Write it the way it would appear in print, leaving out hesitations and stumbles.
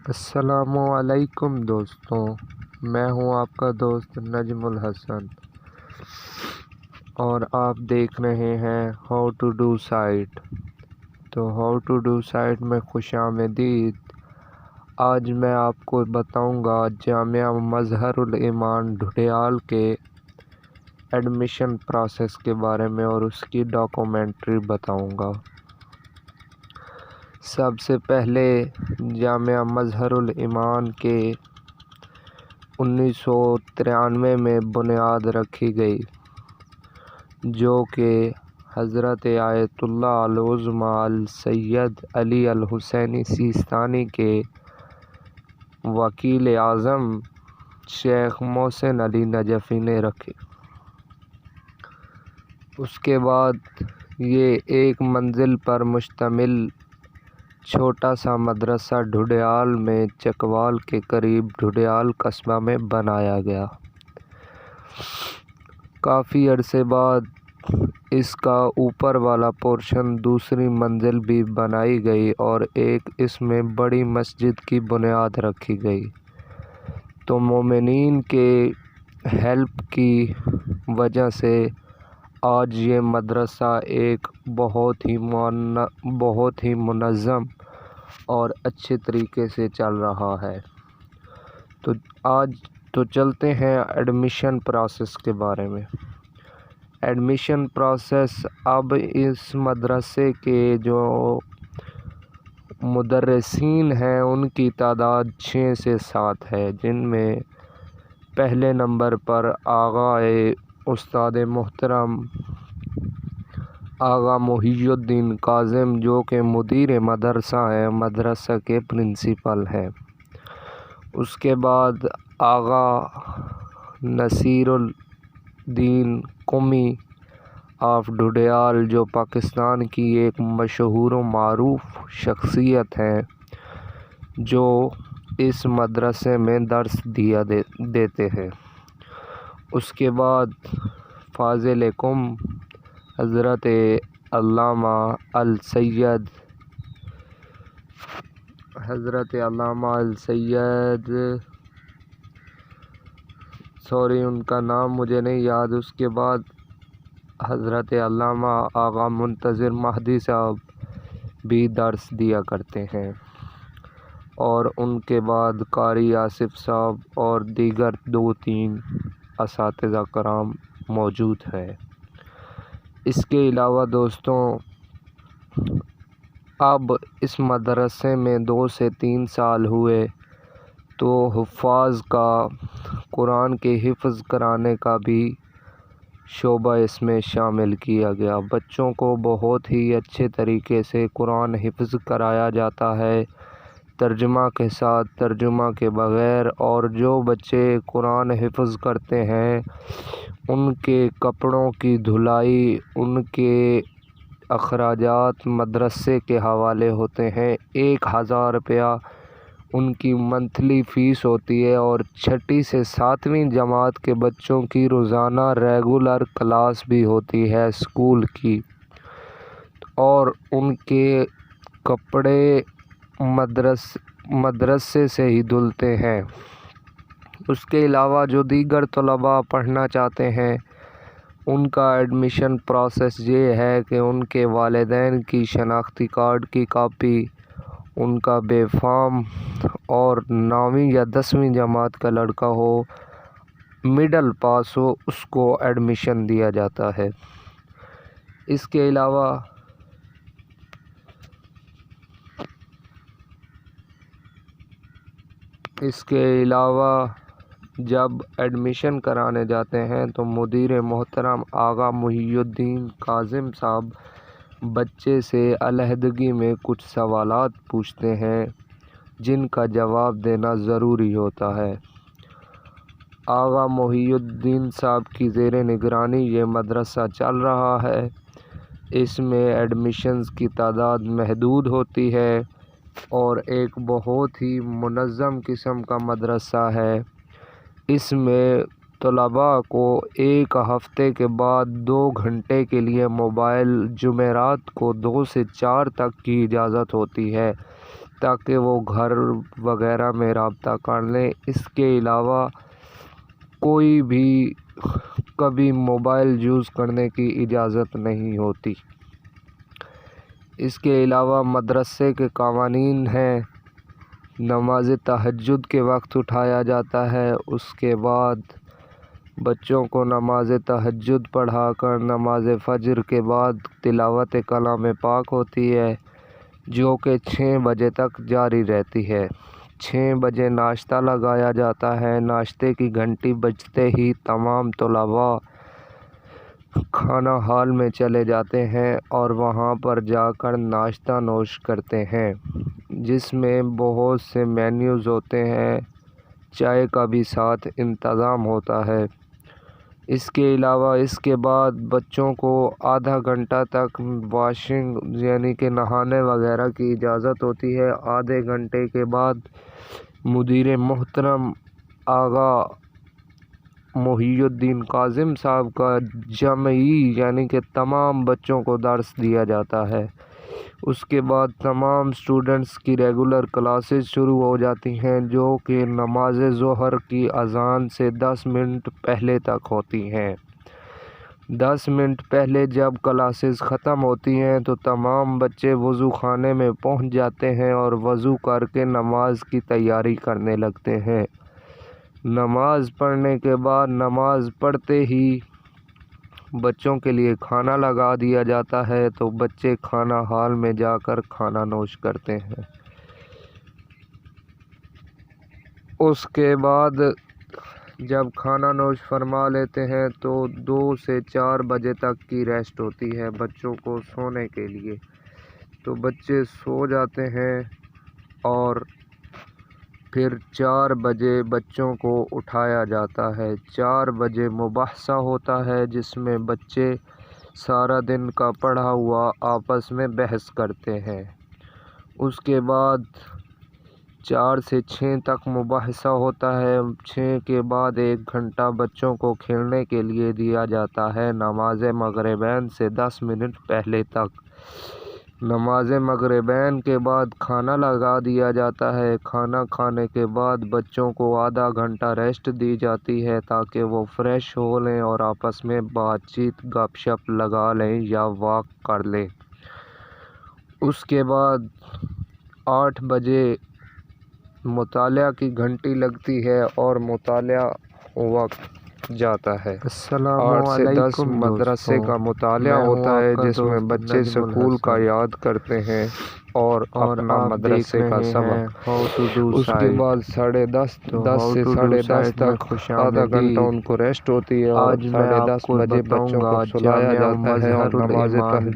السلام علیکم دوستوں، میں ہوں آپ کا دوست نجم الحسن اور آپ دیکھ رہے ہیں ہاؤ ٹو ڈو سائٹ۔ تو ہاؤ ٹو ڈو سائٹ میں خوش آمدید۔ آج میں آپ کو بتاؤں گا جامعہ مظہر الایمان ڈھڈیال کے ایڈمیشن پروسیس کے بارے میں اور اس کی ڈاکومنٹری بتاؤں گا۔ سب سے پہلے جامعہ مظہر الایمان کے 1993 میں بنیاد رکھی گئی، جو کہ حضرت آیت اللہ العظمی السید علی الحسینی سیستانی کے وکیل اعظم شیخ محسن علی نجفی نے رکھی۔ اس کے بعد یہ ایک منزل پر مشتمل چھوٹا سا مدرسہ ڈھڈیال میں چکوال کے قریب ڈھڈیال قصبہ میں بنایا گیا۔ کافی عرصے بعد اس کا اوپر والا پورشن دوسری منزل بھی بنائی گئی اور ایک اس میں بڑی مسجد کی بنیاد رکھی گئی۔ تو مومنین کے ہیلپ کی وجہ سے آج یہ مدرسہ ایک بہت ہی منظم اور اچھے طریقے سے چل رہا ہے۔ تو آج چلتے ہیں ایڈمیشن پروسیس کے بارے میں۔ ایڈمیشن پروسیس اب اس مدرسے کے جو مدرسین ہیں ان کی تعداد 6 سے 7 ہے، جن میں پہلے نمبر پر آغا استاد محترم آغا محی الدین کاظم، جو کہ مدیر مدرسہ ہیں، مدرسہ کے پرنسپل ہیں۔ اس کے بعد آغا نصیر الدین قمی آف ڈھڈیال، جو پاکستان کی ایک مشہور و معروف شخصیت ہیں، جو اس مدرسے میں درس دیتے ہیں۔ اس کے بعد فاضل قم حضرت علامہ السید ان کا نام مجھے نہیں یاد۔ اس کے بعد حضرت علامہ آغا منتظر مہدی صاحب بھی درس دیا کرتے ہیں، اور ان کے بعد قاری آصف صاحب اور دیگر 2-3 اساتذہ کرام موجود ہیں۔ اس کے علاوہ دوستوں، اب اس مدرسے میں 2 سے 3 سال ہوئے تو حفاظ کا قرآن کے حفظ کرانے کا بھی شعبہ اس میں شامل کیا گیا۔ بچوں کو بہت ہی اچھے طریقے سے قرآن حفظ کرایا جاتا ہے، ترجمہ کے ساتھ، ترجمہ کے بغیر، اور جو بچے قرآن حفظ کرتے ہیں ان کے کپڑوں کی دھلائی، ان کے اخراجات مدرسے کے حوالے ہوتے ہیں۔ 1000 روپیہ ان کی منتھلی فیس ہوتی ہے، اور 6 سے 7ویں جماعت کے بچوں کی روزانہ ریگولر کلاس بھی ہوتی ہے اسکول کی، اور ان کے کپڑے مدرسے سے ہی دھلتے ہیں۔ اس کے علاوہ جو دیگر طلباء پڑھنا چاہتے ہیں ان کا ایڈمیشن پروسیس یہ ہے کہ ان کے والدین کی شناختی کارڈ کی کاپی، ان کا بے فارم، اور 9ویں یا 10ویں جماعت کا لڑکا ہو، مڈل پاس ہو، اس کو ایڈمیشن دیا جاتا ہے۔ اس کے علاوہ جب ایڈمیشن کرانے جاتے ہیں تو مدیر محترم آغا محی الدین کاظم صاحب بچے سے علیحدگی میں کچھ سوالات پوچھتے ہیں جن کا جواب دینا ضروری ہوتا ہے۔ آغا محی الدین صاحب کی زیر نگرانی یہ مدرسہ چل رہا ہے۔ اس میں ایڈمیشنز کی تعداد محدود ہوتی ہے اور ایک بہت ہی منظم قسم کا مدرسہ ہے۔ اس میں طلباء کو ایک ہفتے کے بعد 2 گھنٹے کے لیے موبائل، جمعرات کو 2 سے 4 تک کی اجازت ہوتی ہے، تاکہ وہ گھر وغیرہ میں رابطہ کر لیں۔ اس کے علاوہ کوئی بھی کبھی موبائل یوز کرنے کی اجازت نہیں ہوتی۔ اس کے علاوہ مدرسے کے قوانین ہیں، نماز تہجد کے وقت اٹھایا جاتا ہے، اس کے بعد بچوں کو نماز تہجد پڑھا کر نماز فجر کے بعد تلاوت کلام پاک ہوتی ہے، جو کہ 6 بجے تک جاری رہتی ہے۔ 6 بجے ناشتہ لگایا جاتا ہے۔ ناشتے کی گھنٹی بجتے ہی تمام طلباء کھانا ہال میں چلے جاتے ہیں اور وہاں پر جا کر ناشتہ نوش کرتے ہیں، جس میں بہت سے مینیوز ہوتے ہیں، چائے کا بھی ساتھ انتظام ہوتا ہے۔ اس کے علاوہ اس کے بعد بچوں کو آدھا گھنٹہ تک واشنگ یعنی کہ نہانے وغیرہ کی اجازت ہوتی ہے۔ آدھے گھنٹے کے بعد مدیر محترم آغا محی الدین کاظم صاحب کا جمعی یعنی کہ تمام بچوں کو درس دیا جاتا ہے۔ اس کے بعد تمام اسٹوڈنٹس کی ریگولر کلاسز شروع ہو جاتی ہیں، جو کہ نماز ظہر کی اذان سے 10 منٹ پہلے تک ہوتی ہیں۔ 10 منٹ پہلے جب کلاسز ختم ہوتی ہیں تو تمام بچے وضو خانے میں پہنچ جاتے ہیں اور وضو کر کے نماز کی تیاری کرنے لگتے ہیں۔ نماز پڑھنے کے بعد نماز پڑھتے ہی بچوں کے لیے کھانا لگا دیا جاتا ہے، تو بچے کھانا ہال میں جا کر کھانا نوش کرتے ہیں۔ اس کے بعد جب کھانا نوش فرما لیتے ہیں تو 2 سے 4 بجے تک کی ریسٹ ہوتی ہے بچوں کو سونے کے لیے، تو بچے سو جاتے ہیں اور پھر 4 بجے بچوں کو اٹھایا جاتا ہے۔ 4 بجے مباحثہ ہوتا ہے، جس میں بچے سارا دن کا پڑھا ہوا آپس میں بحث کرتے ہیں۔ اس کے بعد 4 سے 6 تک مباحثہ ہوتا ہے۔ 6 کے بعد 1 گھنٹہ بچوں کو کھیلنے کے لیے دیا جاتا ہے، نماز مغربین سے 10 منٹ پہلے تک۔ نماز مغربین کے بعد کھانا لگا دیا جاتا ہے۔ کھانا کھانے کے بعد بچوں کو آدھا گھنٹہ ریسٹ دی جاتی ہے تاکہ وہ فریش ہو لیں اور آپس میں بات چیت گپ شپ لگا لیں یا واک کر لیں۔ اس کے بعد 8 بجے مطالعہ کی گھنٹی لگتی ہے اور مطالعہ وقت جاتا ہے۔ 8 سے 10 مدرسے کا مطالعہ ہوتا ہے، جس میں بچے سکول کا یاد کرتے ہیں اور اپنا مدرسے کا سبق۔ اس کے بعد 10:30 سے 10:30 تک آدھا گھنٹہ ان کو ریسٹ ہوتی ہے اور 10:30 بجے بچوں کو سلایا جاتا ہے اور نماز تہجد